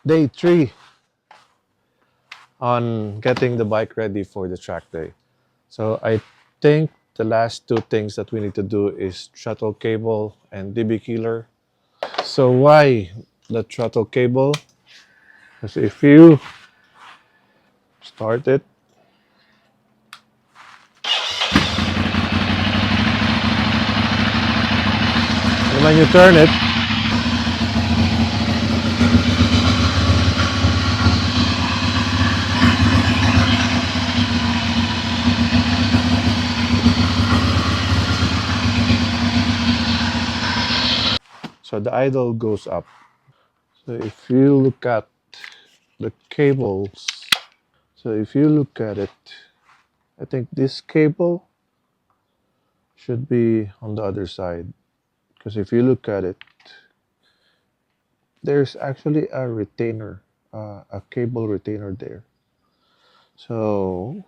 Day 3 on getting the bike ready for the track day. So I think the last two things that we need to do is throttle cable and DB killer. So why the throttle cable? Because if you start it, and when you turn it, so the idle goes up. So if you look at the cables, so if you look at it, I think this cable should be on the other side. Because if you look at it, there's actually a retainer, a cable retainer there. So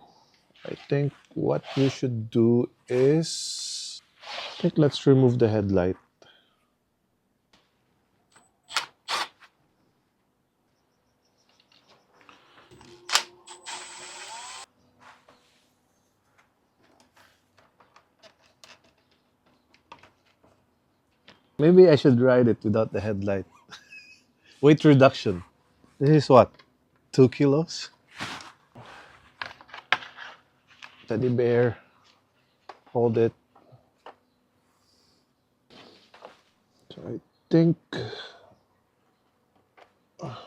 I think what we should do is, I think let's remove the headlight. Maybe I should ride it without the headlight. Weight reduction. This is what? 2 kilos? Teddy bear. Hold it. So I think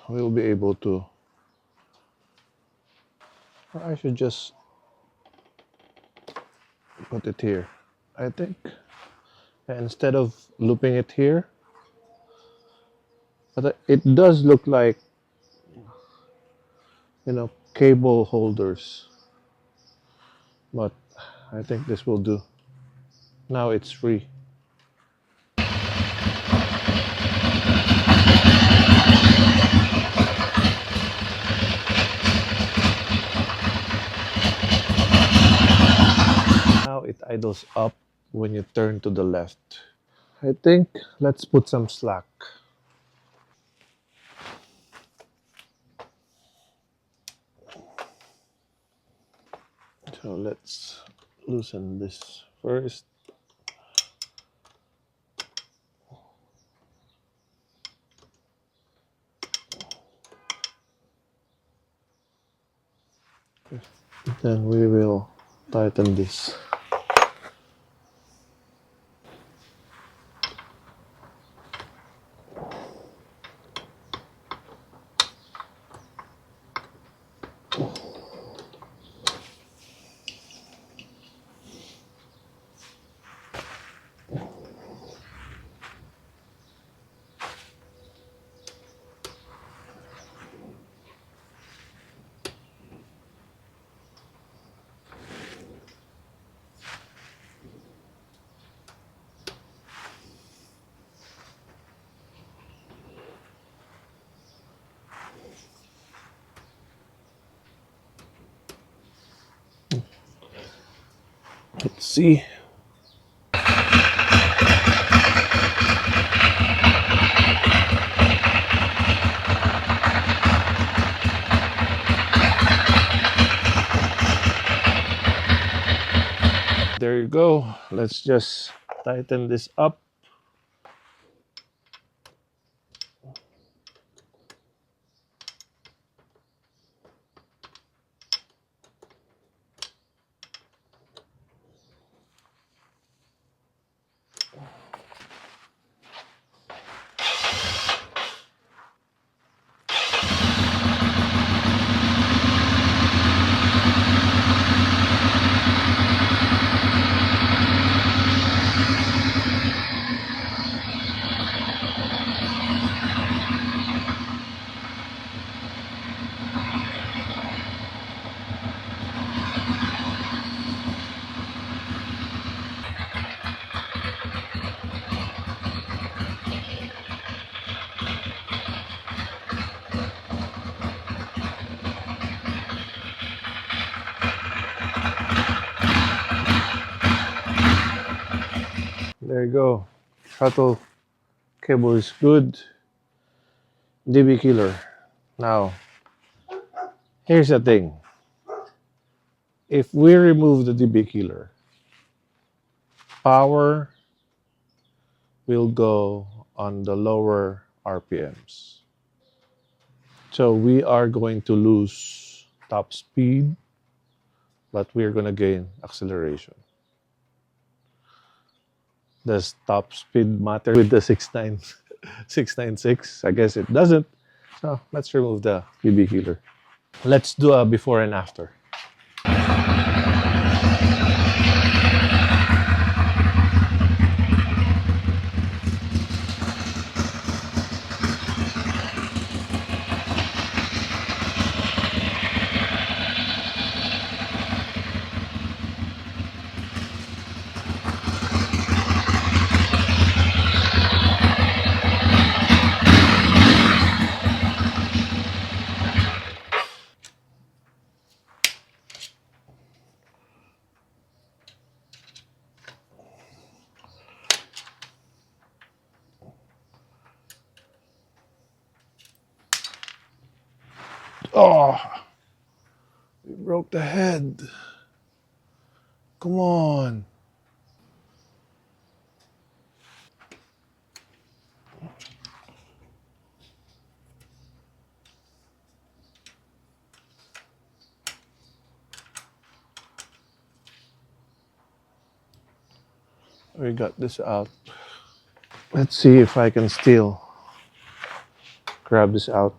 we'll be able to. Or I should just put it here. I think. And instead of looping it here, but it does look like, cable holders. But I think this will do. Now it's free. Now it idles up when you turn to the left. I think let's put some slack. So let's loosen this first. Then we will tighten this. Let's see. There you go. Let's just tighten this up. There you go. Throttle cable is good. DB killer. Now, here's the thing. If we remove the DB killer, power will go on the lower RPMs. So we are going to lose top speed, but we're going to gain acceleration. Does top speed matter with the 696? I guess it doesn't. So let's remove the DB killer. Let's do a before and after. Oh, we broke the head. Come on. We got this out. Let's see if I can still grab this out.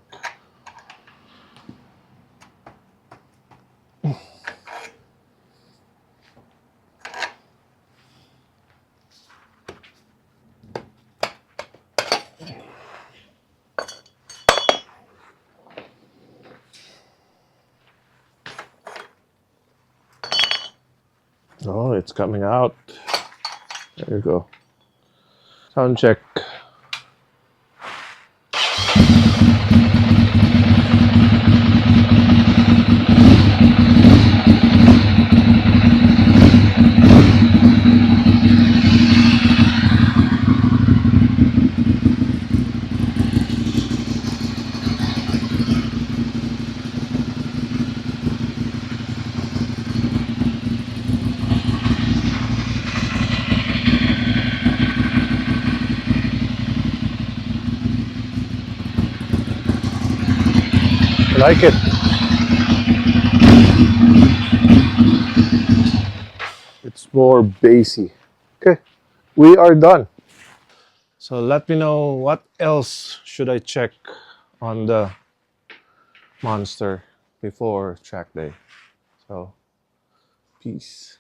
Oh, it's coming out. There you go. Sound check. I like it. It's more bassy. Okay, we are done. So let me know what else should I check on the monster before track day. So, peace.